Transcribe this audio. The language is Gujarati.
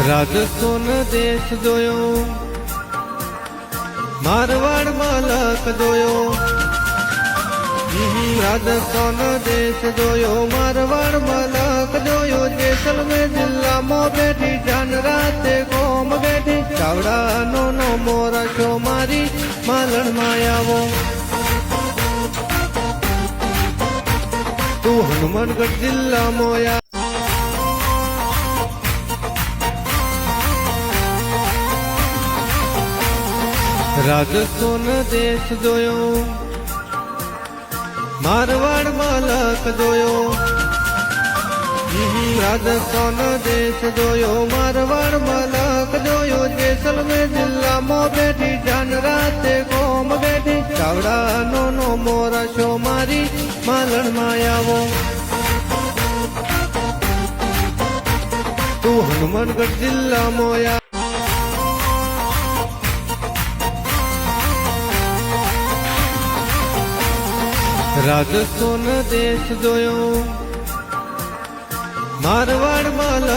રાજસ્થાન દેશ જોયો, મારવાડ મલક જોયો. રાજસ્થાન દેશ જોયો, મારવાડ મલક જોયો. જેસલમેર જિલ્લામાં બેઠી, જાન રાતે ગોમ બેઠી. ચાવડાનો નમો રાખ્યો, મારી માલણમાં આવો. તું હનુમાનગઢ જિલ્લામાં રાજસ્થાન દેશ જોયો, મારવાડ મલક જોયો. રાજસ્થાન દેશ જોયો, મારવાડ મલક જોયો. જેસલમેર જિલ્લામાં બેઠી, જાન રાતે ગોમ બેઠી. ચાવડાનો નમો રાખ્યો, મારી માલણમાં આવો. તું હનુમાનગઢ જિલ્લામાં રાજસ્થાન દેશ જોયો, મારવાડ મલક